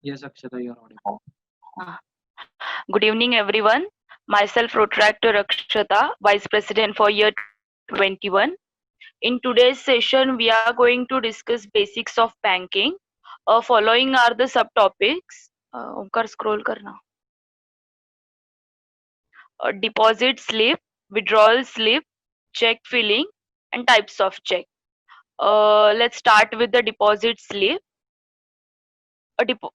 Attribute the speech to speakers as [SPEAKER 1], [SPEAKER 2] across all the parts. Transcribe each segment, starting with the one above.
[SPEAKER 1] Yes, Akshata, you're audible.
[SPEAKER 2] Ah. Good evening, everyone. Myself, Protractor Akshata, Vice President for year 21. In today's session, we are going to discuss basics of banking. Following are the subtopics. Omkar, scroll karna. Deposit slip, withdrawal slip, check filling, and types of check. Let's start with the deposit slip. A, depo-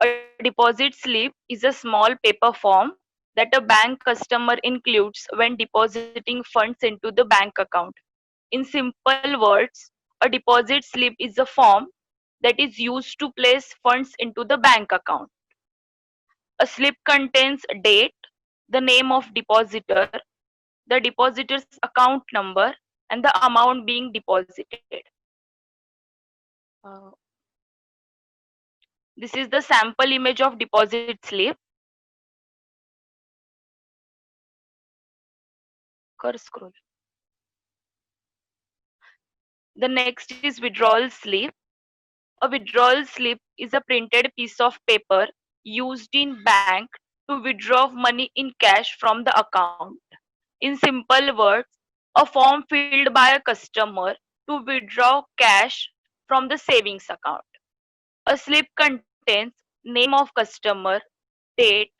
[SPEAKER 2] a deposit slip is a small paper form that a bank customer includes when depositing funds into the bank account. In simple words, a deposit slip is a form that is used to place funds into the bank account. A slip contains date, the name of depositor, the depositor's account number, and the amount being deposited. Uh, this is the sample image of deposit slip. Scroll. The next is withdrawal slip. A withdrawal slip is a printed piece of paper used in bank to withdraw money in cash from the account. In simple words, a form filled by a customer to withdraw cash from the savings account. A slip contains name of customer, date,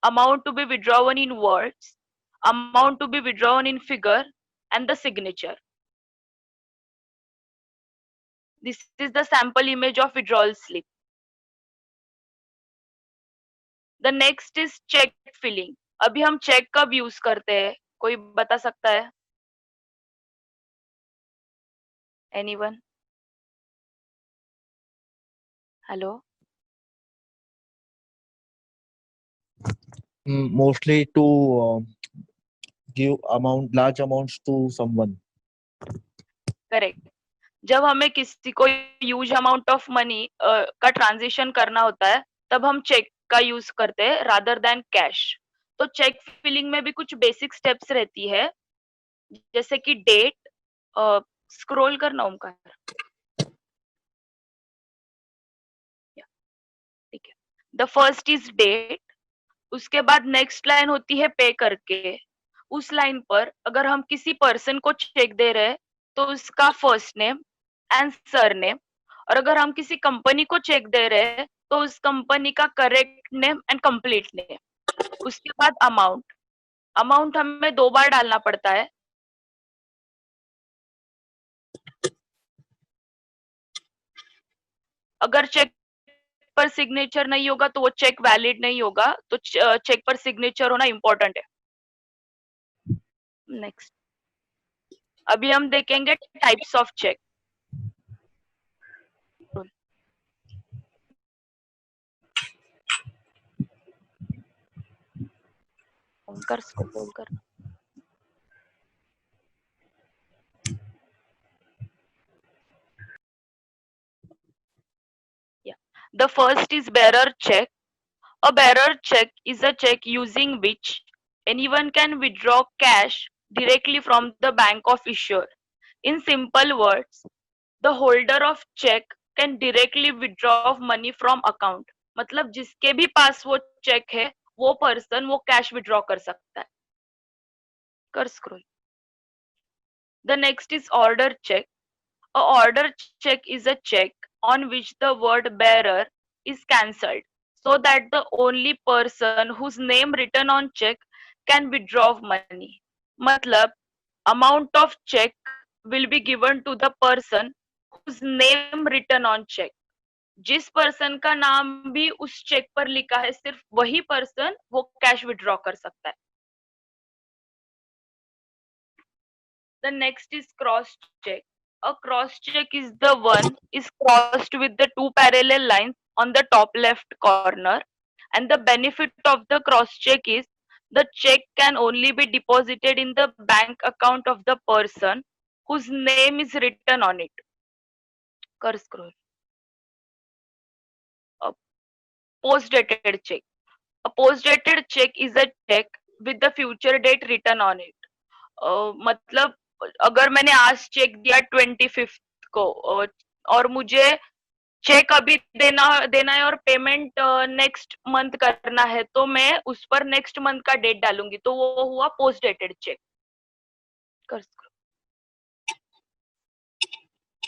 [SPEAKER 2] amount to be withdrawn in words, amount to be withdrawn in figure, and the signature. This is the sample image of withdrawal slip. The next is cheque filling. अभी हम check कब use करते हैं, कोई बता सकता है? Anyone? Hello.
[SPEAKER 3] Mostly to give large amounts to someone.
[SPEAKER 2] Correct. जब हमें किसी को ह्यूज अमाउंट ऑफ मनी का ट्रांजिशन करना होता है, तब हम चेक का यूज करते हैं रादर देन कैश. तो चेक फिलिंग में भी कुछ बेसिक स्टेप्स रहती है, जैसे कि डेट. स्क्रॉल करना ओमकार. ठीक है. The first is date. उसके बाद नेक्स्ट लाइन होती है पे करके. उस लाइन पर अगर हम किसी पर्सन को चेक दे रहे हैं तो उसका फर्स्ट नेम एंड सरनेम, और अगर हम किसी कंपनी को चेक दे रहे हैं तो उस कंपनी का correct name and complete name. उसके बाद अमाउंट. अमाउंट हमें 2 बार डालना पड़ता है. अगर चेक पर सिग्नेचर नहीं होगा तो वो चेक वैलिड नहीं होगा. तो चेक पर सिग्नेचर होना इंपॉर्टेंट है. नेक्स्ट, अभी हम देखेंगे types of cheque. Omkar scroll कर. The first is bearer check. A bearer check is a check using which anyone can withdraw cash directly from the bank of issuer. In simple words, the holder of check can directly withdraw money from account. मतलब जिसके भी पास वो check है, वो person वो cash withdraw कर सकता है. कर scroll. The next is order check. A order check is a check on which the word bearer is cancelled, so that the only person whose name written on check can withdraw money. मतलब amount of check will be given to the person whose name written on check. जिस person का नाम भी उस check पर लिखा है, सिर्फ वही पर्सन वो कैश विड्रॉ कर सकता है. The next is cross check. A cross check is the one is crossed with the 2 parallel lines on the top left corner, and the benefit of the cross check is the check can only be deposited in the bank account of the person whose name is written on it. Kar scroll. A post dated check. A post dated check is a check with the future date written on it. मतलब अगर मैंने आज check दिया 25 को और मुझे check अभी देना देना है और पेमेंट नेक्स्ट मंथ करना है, तो मैं उस पर नेक्स्ट मंथ का डेट डालूंगी, तो वो हुआ पोस्ट डेटेड चेक। कर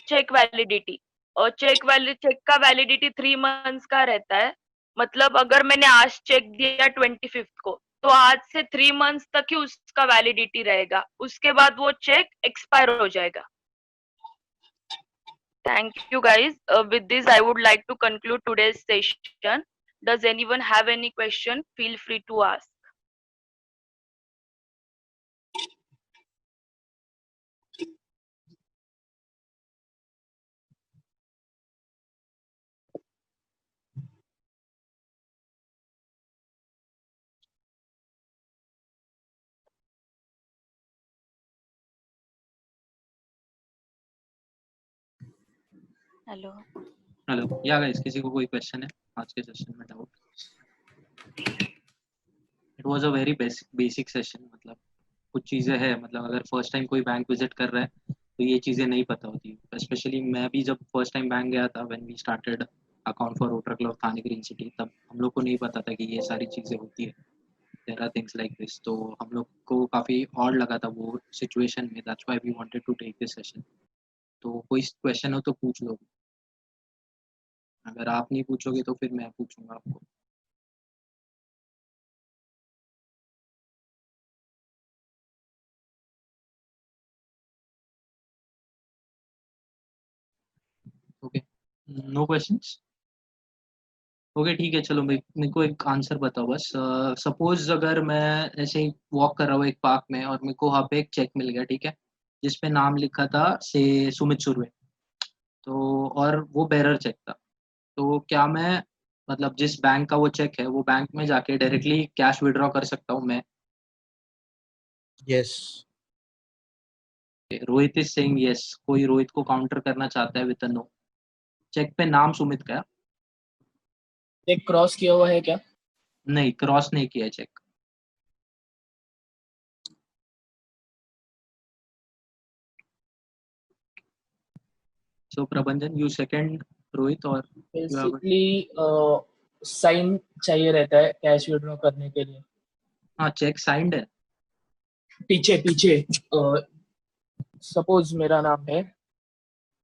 [SPEAKER 2] चेक वैलिडिटी, और चेक का वैलिडिटी 3 मंथ्स का रहता है। मतलब अगर मैंने आज चेक दिया 25th को, तो आज से 3 मंथ्स तक ही उसका वैलिडिटी रहेगा, उसके बाद वो चेक एक्सपायर हो जाएगा। Thank you guys. With this, I would like to conclude today's session. Does anyone have any question? Feel free to ask. Hello.
[SPEAKER 1] Hello या गाइस, किसी को कोई क्वेश्चन है आज के सेशन में? Doubt? It was a very basic session. मतलब कुछ चीज़ें हैं, मतलब अगर फर्स्ट टाइम कोई बैंक विजिट कर रहा है तो ये चीज़ें नहीं पता होती। स्पेशली मैं भी जब फर्स्ट टाइम बैंक गया था, when we started account for Rotary club Thane green city, तब हम लोग को नहीं पता था कि ये सारी चीज़ें होती है, there are things like this. तो हम लोग को काफ़ी ऑड लगा था वो सिचुएशन में, that's why we wanted to take this session. तो कोई क्वेश्चन हो तो पूछ लो, अगर आप नहीं पूछोगे तो फिर मैं पूछूंगा आपको। Okay, know questions? ओके ठीक है, चलो मेरे को एक आंसर बताओ बस। सपोज अगर मैं ऐसे ही वॉक कर रहा हूँ एक पार्क में और मेरे को वहाँ पे एक चेक मिल गया, ठीक है, जिसपे नाम लिखा था से सुमित सुरवे, तो और वो बेरर चेक था, तो क्या मैं, मतलब जिस बैंक का वो चेक है वो बैंक में जाके डायरेक्टली कैश विड्रॉ कर सकता हूँ मैं?
[SPEAKER 3] Yes.
[SPEAKER 1] Rohit is saying yes. कोई रोहित को काउंटर करना चाहता है विद अ नो? चेक पे नाम सुमित का?
[SPEAKER 4] चेक क्रॉस किया हुआ है क्या?
[SPEAKER 1] नहीं, क्रॉस नहीं किया चेक। सो प्रबंधन, यू सेकंड रोहित, और
[SPEAKER 4] बेसिकली साइन चाहिए रहता है कैश विड्रॉ करने के लिए।
[SPEAKER 1] हाँ, चेक साइंड है।
[SPEAKER 4] पीछे पीछे सपोज मेरा नाम है,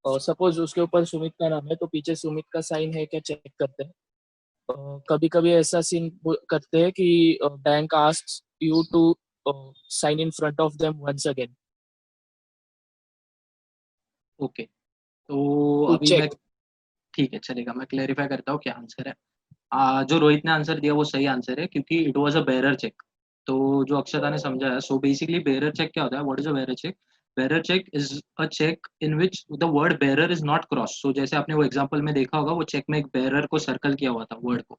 [SPEAKER 4] सपोज उसके ऊपर सुमित का नाम है, तो पीछे सुमित का साइन है क्या चेक करते हैं। कभी कभी ऐसा सीन करते हैं कि bank asks you to sign in front of them once again
[SPEAKER 1] okay, तो
[SPEAKER 4] टू
[SPEAKER 1] अभी मैं,
[SPEAKER 4] चेक।
[SPEAKER 1] ठीक है चलेगा, मैं क्लेरिफाई करता हूँ क्या आंसर है। जो रोहित ने आंसर दिया वो सही आंसर है, क्योंकि it was a bearer check. तो जो अक्षता ने समझाया, सो बेसिकली बेरर चेक क्या होता है, what is a bearer cheque? Bearer cheque is a cheque in which the word bearer is not cross. So जैसे आपने वो एग्जांपल में देखा होगा, वो चेक में एक बेरर को सर्कल किया हुआ था, वर्ड को।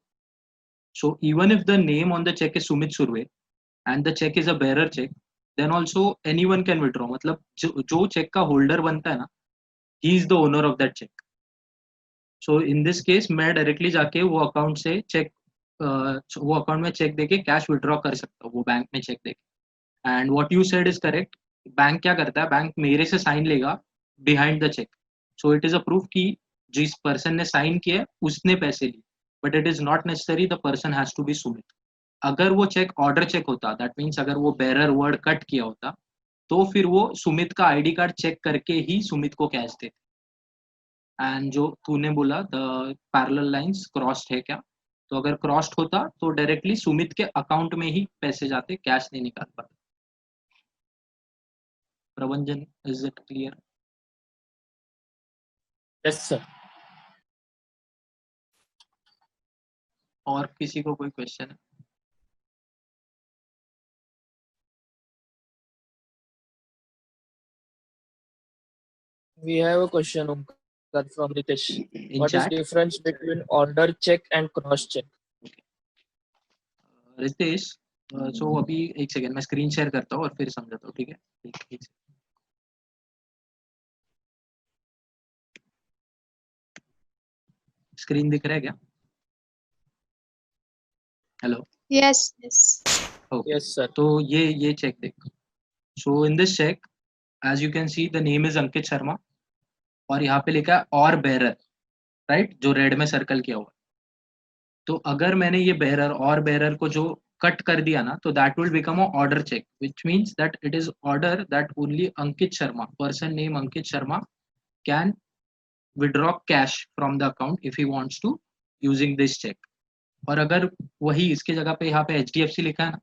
[SPEAKER 1] So even if the name on the cheque is Sumit Surve and the cheque is a bearer cheque, then also anyone can withdraw. मतलब जो चेक का होल्डर बनता है ना, he is the owner of that cheque. So in this case मैं directly जाके वो account से चेक, वो अकाउंट में चेक देके कैश विड्रॉ कर सकता हूँ, वो बैंक में चेक देके। And what you said is correct. Bank क्या करता है, बैंक मेरे से साइन लेगा behind the cheque, so it is a proof कि जिस पर्सन ने साइन किया है उसने पैसे लिए, but it is not necessary the person has to be Sumit. अगर वो चेक ऑर्डर चेक होता, दैट मीन्स अगर वो बेरर वर्ड कट किया होता, तो फिर वो सुमित का आईडी कार्ड चेक करके ही सुमित को कैश देते। एंड जो तूने बोला द पैरेलल लाइंस क्रॉस्ड है क्या, तो अगर क्रॉस्ड होता तो डायरेक्टली सुमित के अकाउंट में ही पैसे जाते, कैश नहीं निकाल पाते। प्रबंधन, is it clear?
[SPEAKER 4] Yes sir.
[SPEAKER 1] और किसी को कोई क्वेश्चन है?
[SPEAKER 4] We have a question from Ritesh.
[SPEAKER 1] In
[SPEAKER 4] What is
[SPEAKER 1] chat?
[SPEAKER 4] difference between order check and cross check?
[SPEAKER 1] Ritesh, सो अभी एक सेकेंड, मैं स्क्रीन शेयर करता हूँ और फिर समझाता हूँ, ठीक है? एक स्क्रीन दिख रहा है क्या? Hello?
[SPEAKER 5] Yes, yes.
[SPEAKER 1] Okay,
[SPEAKER 4] Yes sir.
[SPEAKER 1] तो ये चेक देख। So in this cheque, as you can see the name is Ankit Sharma, और यहाँ पे लिखा है और बेरर, राइट, जो रेड में सर्कल किया हुआ। तो अगर मैंने ये बेरर और बेरर को जो कट कर दिया ना, तो that will become a order cheque, which means that it is order that only Ankit Sharma, person name Ankit Sharma, can withdraw cash from the account if he wants to using this check. और अगर वही इसके जगह पे यहाँ पे HDFC लिखा है ना,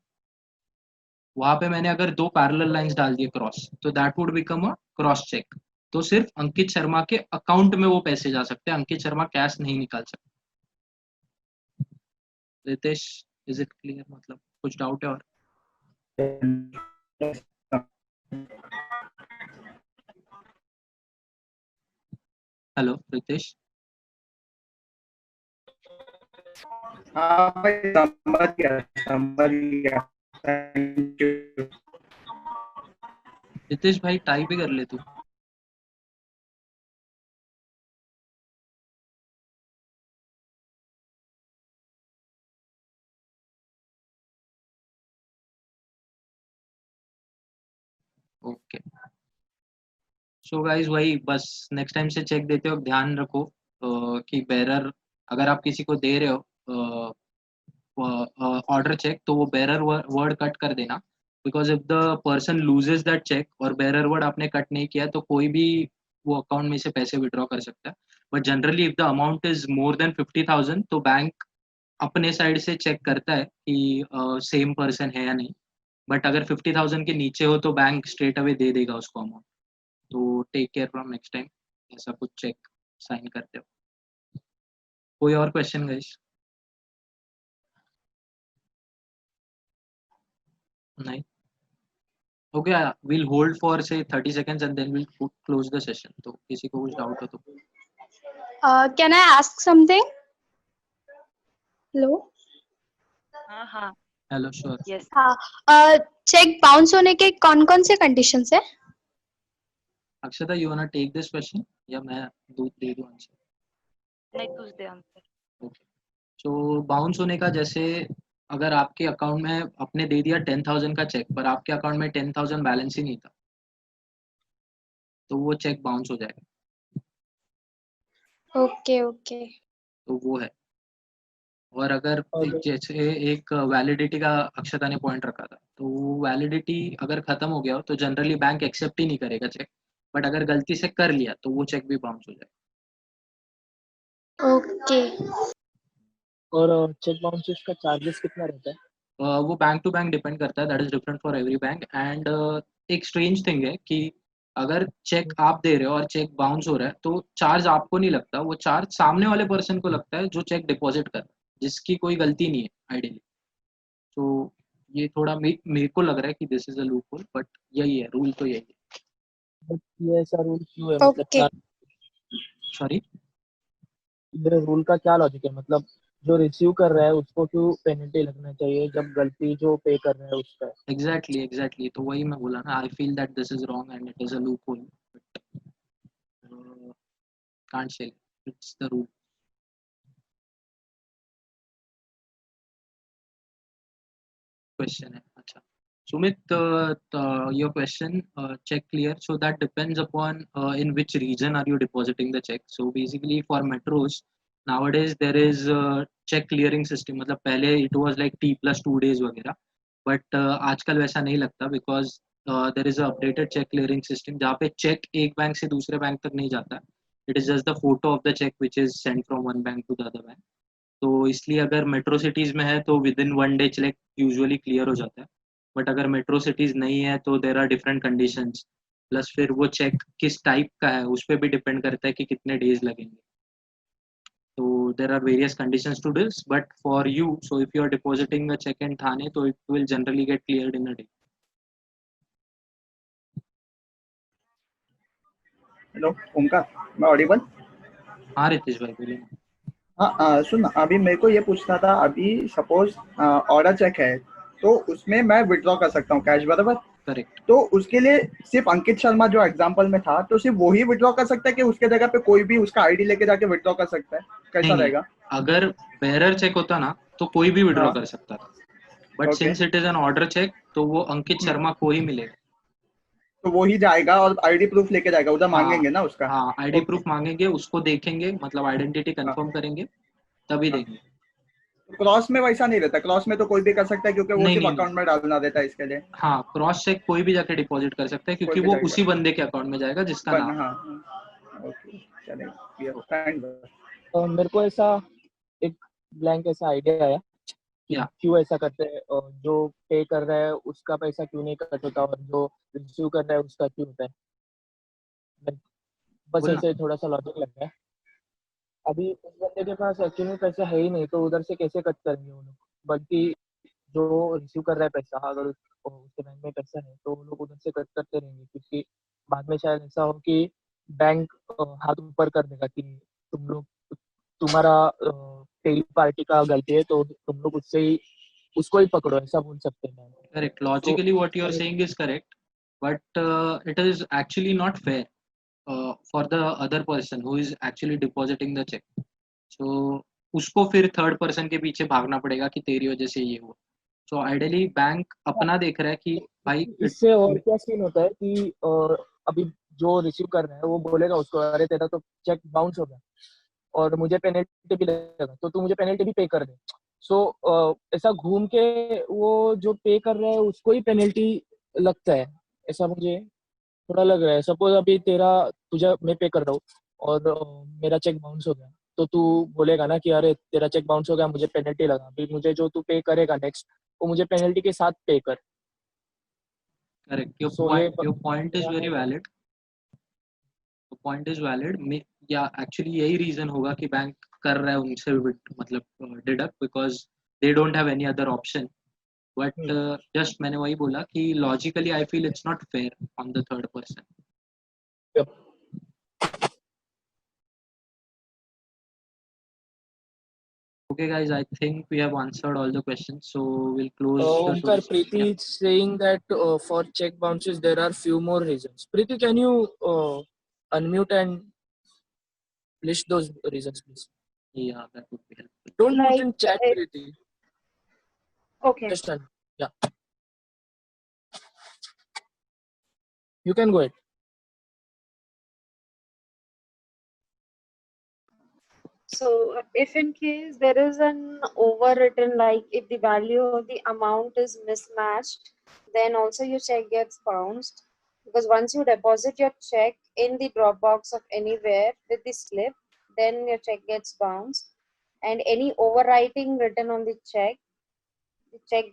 [SPEAKER 1] वहां पे मैंने अगर दो पैरेलल लाइंस डाल दिए क्रॉस, तो that would become a cross cheque. तो सिर्फ अंकित शर्मा के अकाउंट में वो पैसे जा सकते हैं, अंकित शर्मा कैश नहीं निकाल सकते। Ritesh, is it clear? मतलब कुछ डाउट है और? हेलो रितेश।
[SPEAKER 5] हाँ भाई, समझ गया। Thank you.
[SPEAKER 1] रितेश भाई टाइप भी कर ले तू। ओके, सो गाइस वही बस नेक्स्ट टाइम से चेक देते हो ध्यान रखो कि बेरर, अगर आप किसी को दे रहे हो ऑर्डर चेक, तो वो बेरर वर्ड कट कर देना, because if the person loses that cheque और बेरर वर्ड आपने कट नहीं किया तो कोई भी वो अकाउंट में से पैसे विड्रॉ कर सकता है। But generally if the amount is more than 50,000 तो बैंक अपने साइड से चेक करता है कि सेम पर्सन है या नहीं। बट अगर 50,000 के नीचे हो तो बैंक स्ट्रेट अवे दे देगा उसको अमाउंट। तो take care from next time, ऐसा कुछ चेक साइन करते हो। कोई और क्वेश्चन गाइस? नहीं? Okay, we'll hold for say 30 seconds and then we'll close the session. तो किसी को कुछ डाउट हो तो?
[SPEAKER 6] Can I ask something? Hello?
[SPEAKER 2] हाँ
[SPEAKER 1] hello, sure.
[SPEAKER 2] yes
[SPEAKER 6] cheque bounce होने के कौन कौन से कंडीशंस है?
[SPEAKER 1] अक्षता, you wanna take this question या मैं दे दूं आंसर?
[SPEAKER 2] नहीं तूच दे आंसर।
[SPEAKER 1] ओके, सो बाउंस होने का जैसे अगर आपके अकाउंट में आपने दे दिया 10,000 का चेक पर आपके अकाउंट में 10,000 बैलेंस ही नहीं था, तो वो चेक बाउंस हो जाएगा।
[SPEAKER 6] Okay okay.
[SPEAKER 1] तो वो है। और अगर जैसे एक वैलिडिटी का अक्षता ने पॉइंट रखा था, तो वैलिडिटी अगर खत्म हो गया हो तो जनरली बैंक एक्सेप्ट ही नहीं करेगा चेक, बट अगर गलती से कर लिया तो वो चेक भी बाउंस हो जाएगा।
[SPEAKER 6] ओके।
[SPEAKER 4] और चेक बाउंसेस का चार्जेस कितना रहता है?
[SPEAKER 1] वो बैंक टू बैंक डिपेंड करता है, that is different for every bank. And एक स्ट्रेंज थिंग है कि अगर चेक आप दे रहे हो और चेक बाउंस हो रहा है तो चार्ज आपको नहीं लगता, वो चार्ज सामने वाले पर्सन को लगता है जो चेक डिपॉजिट कर रहा है, जिसकी कोई गलती नहीं है आइडियली। तो ये थोड़ा मेरे को लग रहा है कि this is a loop hole, but यही है, रूल तो यही है।
[SPEAKER 4] बट ये ऐसा रूल क्यों है? मतलब
[SPEAKER 6] Okay.
[SPEAKER 1] सॉरी,
[SPEAKER 4] ये रूल का क्या लॉजिक है? मतलब जो रिसीव कर रहा है उसको क्यों पेनल्टी लगना चाहिए जब गलती जो पे कर रहा है उसका है?
[SPEAKER 1] एग्जैक्टली तो वही मैं बोला ना, I feel that this is wrong and it is a loop hole, but can't say, it's the rule. Question है, अच्छा Sumit, your question, check clear. So that depends upon in which region are you depositing the check. So basically for metros, nowadays there is a check clearing system. मतलब पहले it was like T+2 days वगैरह, but आजकल वैसा नहीं लगता because there is a updated check clearing system जहाँ पे check एक बैंक से दूसरे बैंक तक नहीं जाता। It is just the photo of the check which is sent from one bank to the other bank. तो इसलिए अगर मेट्रो सिटीज़ में है तो within 1 day cheque usually clear हो जाता है। बट अगर मेट्रो सिटीज़ नहीं है तो there are different conditions, plus फिर वो चेक किस टाइप का है उस पर भी डिपेंड करता है कि कितने डेज लगेंगे। तो there are various conditions to this, but for you, so if you are depositing a cheque in Thane तो it will generally get cleared in a day.
[SPEAKER 5] Hello Omkar, मैं ऑडिबल?
[SPEAKER 1] हाँ रितेश भाई बोलिए ना।
[SPEAKER 5] हाँ, सुन, अभी मेरे को ये पूछना था, अभी सपोज ऑर्डर चेक है तो उसमें मैं विड्रॉ कर सकता हूँ कैश, बराबर?
[SPEAKER 1] करेक्ट।
[SPEAKER 5] तो उसके लिए सिर्फ अंकित शर्मा जो एग्जांपल में था, तो सिर्फ वो ही विड्रॉ कर सकता है कि उसके जगह पे कोई भी उसका आईडी लेके जाके विड्रॉ कर सकता है? कैसा
[SPEAKER 1] नहीं,
[SPEAKER 5] रहेगा?
[SPEAKER 1] अगर बेरर चेक होता ना तो कोई भी विड्रॉ
[SPEAKER 5] हाँ,
[SPEAKER 1] कर सकता था, but
[SPEAKER 5] okay.
[SPEAKER 1] Since it is an order cheque तो वो अंकित शर्मा को ही मिलेगा।
[SPEAKER 5] तो वो ही जाएगा और आईडी प्रूफ लेके जाएगा, उधर मांगेंगे ना उसका।
[SPEAKER 1] हाँ आईडी
[SPEAKER 5] Okay.
[SPEAKER 1] प्रूफ मांगेंगे, उसको देखेंगे, मतलब आइडेंटिटी कंफर्म करेंगे, तभी
[SPEAKER 5] हाँ।
[SPEAKER 1] देंगे।
[SPEAKER 5] क्रॉस में वैसा नहीं रहता, क्रॉस में तो कोई भी कर सकता है क्योंकि वो
[SPEAKER 1] नहीं
[SPEAKER 5] सिर्फ
[SPEAKER 1] नहीं नहीं,
[SPEAKER 5] अकाउंट में डालना रहता है इसके लिए।
[SPEAKER 1] हाँ क्रॉस चेक कोई भी जाके डिपॉजिट कर सकता है,
[SPEAKER 5] कोई
[SPEAKER 1] क्योंकि
[SPEAKER 5] भी
[SPEAKER 1] वो
[SPEAKER 5] जाके
[SPEAKER 1] उसी बंदे के अकाउंट में जाएगा जिसका नाम है।
[SPEAKER 5] हाँ ओके चलेगा, थैंक
[SPEAKER 4] मेरे को ऐसा एक ब्लैंक ऐसा आइडिया आया कि
[SPEAKER 1] या
[SPEAKER 4] क्यों ऐसा करते हैं, और जो पे कर रहा है उसका पैसा क्यों नहीं कट होता और जो रिसीव कर रहा है उसका क्यों होता है। बस
[SPEAKER 1] बोलना।
[SPEAKER 4] ऐसे थोड़ा सा लॉजिक लग रहा है। अभी उस बंदे के पास एक्चुअली पैसा है ही नहीं, तो उधर से कैसे कट करेंगे वो लोग। बल्कि जो रिसीव कर रहा है पैसा, अगर उसके बैंक में पैसा है तो वो लोग उधर से कट करते रहेंगे, क्योंकि बाद में शायद ऐसा हो कि बैंक हाथ ऊपर कर देगा कि तुम लोग, तुम्हारा पेई पार्टी का गलती है तो तुम लोग उसको ही पकड़ो, ऐसा बोल सकते हैं बैंक।
[SPEAKER 1] correct,
[SPEAKER 4] तो
[SPEAKER 1] logically what you are saying is correct, but it is actually not fair for the other person who is actually depositing the check. So उसको फिर थर्ड पर्सन के पीछे भागना पड़ेगा कि तेरी वजह से ये हुआ। सो आइडियली बैंक अपना देख रहा है कि भाई
[SPEAKER 4] इससे और क्या सीन होता है कि अभी जो रिसीव कर रहा है वो बोलेगा उसको, अरे तेरा तो चेक बाउंस हो गया और मुझे पेनल्टी भी लगेगा, तो तू मुझे पेनल्टी भी पे कर दे। सो ऐसा घूम के वो जो पे कर रहा है उसको ही पेनल्टी लगता है, ऐसा मुझे थोड़ा लग रहा है। सपोज अभी तुझे मैं पे कर रहा हूँ और मेरा चेक बाउंस हो गया, तो तू बोलेगा ना कि अरे तेरा चेक बाउंस हो गया, मुझे पेनल्टी लगा। अभी मुझे जो तू पे करेगा नेक्स्ट, वो मुझे पेनल्टी के साथ पे कर।
[SPEAKER 1] correct,
[SPEAKER 4] सो ये
[SPEAKER 1] your point is very valid, your point is valid मे या एक्चुअली यही रीजन होगा कि बैंक कर रहा है उनसे मतलब deduct, because they don't have any other option. But just मैंने वही बोला कि logically I feel it's not fair on the third person. Okay guys, I think we have answered all the questions, so we'll close the
[SPEAKER 4] Omkar,
[SPEAKER 1] today's session.
[SPEAKER 4] Preeti is saying that for check bounces there are few more reasons. Preeti, can you unmute and list those reasons, please?
[SPEAKER 1] Yeah, that would be helpful.
[SPEAKER 4] Don't put
[SPEAKER 6] Like,
[SPEAKER 4] in chat, Preeti.
[SPEAKER 6] okay.
[SPEAKER 4] Just yeah. You can go ahead.
[SPEAKER 7] So if in case there is an overwritten, like if the value of the amount is mismatched, then also your check gets bounced. Because once you deposit your check in the drop box of anywhere with the slip, then your check gets bounced. And any overwriting written on the check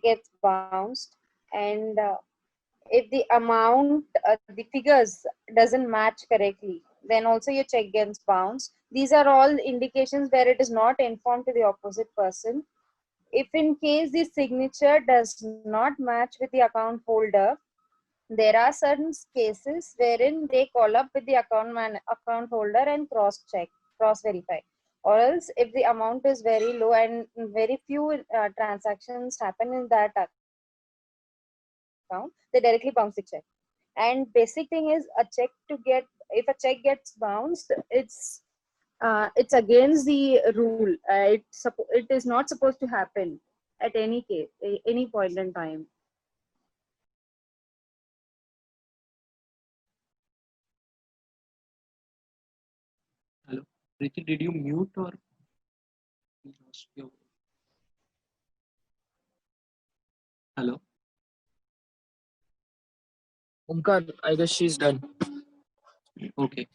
[SPEAKER 7] gets bounced. And if the amount, the figures doesn't match correctly, then also your check gets bounced. These are all indications where it is not informed to the opposite person. If in case the signature does not match with the account holder, there are certain cases wherein they call up with the account holder and cross verify. Or else if the amount is very low and very few transactions happen in that account, they directly bounce the check. And basic thing is if a check gets bounced, it's against the rule. It is not supposed to happen at any case, any point in time.
[SPEAKER 1] Hello, Preeti, did you mute or we lost your... Hello?
[SPEAKER 4] Omkar, I guess she's done.
[SPEAKER 1] Okay.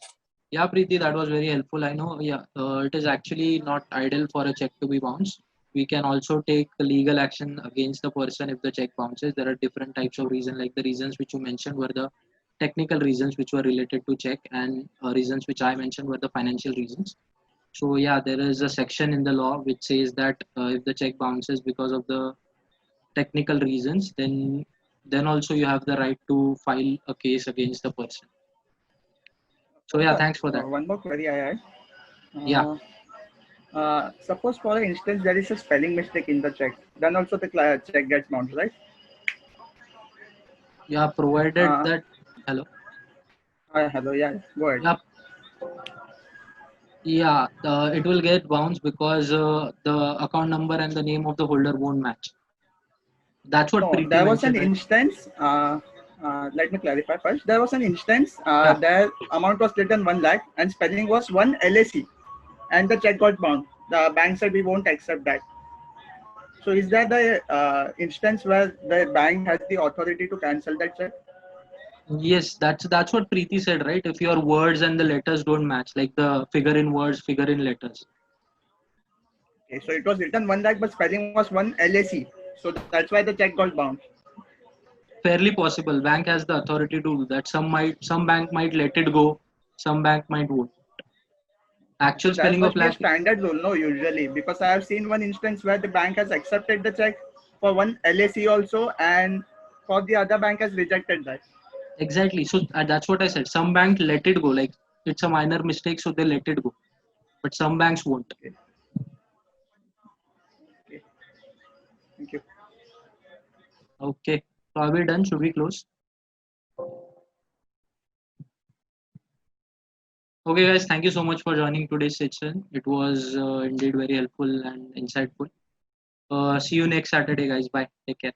[SPEAKER 1] Yeah, Preeti, that was very helpful. I know, yeah, it is actually not ideal for a check to be bounced. We can also take legal action against the person if the check bounces. There are different types of reasons, like the reasons which you mentioned were the technical reasons which were related to check, and reasons which I mentioned were the financial reasons. So yeah, there is a section in the law which says that if the check bounces because of the technical reasons, then also you have the right to file a case against the person. So yeah, thanks for that.
[SPEAKER 5] One more query I had.
[SPEAKER 1] Yeah.
[SPEAKER 5] Suppose for instance there is a spelling mistake in the check, then also the check gets bounced, right?
[SPEAKER 1] Yeah, provided that... Hello?
[SPEAKER 5] Hello, yeah, go ahead.
[SPEAKER 1] Yeah, it will get bounced because the account number and the name of the holder won't match. That's what
[SPEAKER 5] No,
[SPEAKER 1] Preeti
[SPEAKER 5] there was an
[SPEAKER 1] mentioned, right?
[SPEAKER 5] instance. let me clarify first. There was an instance
[SPEAKER 1] Yeah.
[SPEAKER 5] their amount was written 1 lakh and spelling was 1 LAC, and the check got bounced. The bank said we won't accept that. So is that the instance where the bank has the authority to cancel that check?
[SPEAKER 1] Yes, that's what Preeti said, right? If your words and the letters don't match, like the figure in words, figure in letters.
[SPEAKER 5] Okay, so it was written 1 lakh, but spelling was 1 LAC. So that's why the check got bounced.
[SPEAKER 1] Fairly possible. Bank has the authority to do that. Some bank might let it go, some bank might won't. Actual
[SPEAKER 5] So that
[SPEAKER 1] spelling of
[SPEAKER 5] must be a
[SPEAKER 1] lakh.
[SPEAKER 5] standard rule, no, usually, because I have seen one instance where the bank has accepted the check for 1 LAC also, and for the other bank has rejected that.
[SPEAKER 1] Exactly. So that's what I said. Some bank let it go, like it's a minor mistake, so they let it go. But some banks won't.
[SPEAKER 5] Okay. Thank you.
[SPEAKER 1] Okay. So are we done? Should we close? Okay, guys. Thank you so much for joining today's session. It was indeed very helpful and insightful. See you next Saturday, guys. Bye. Take care.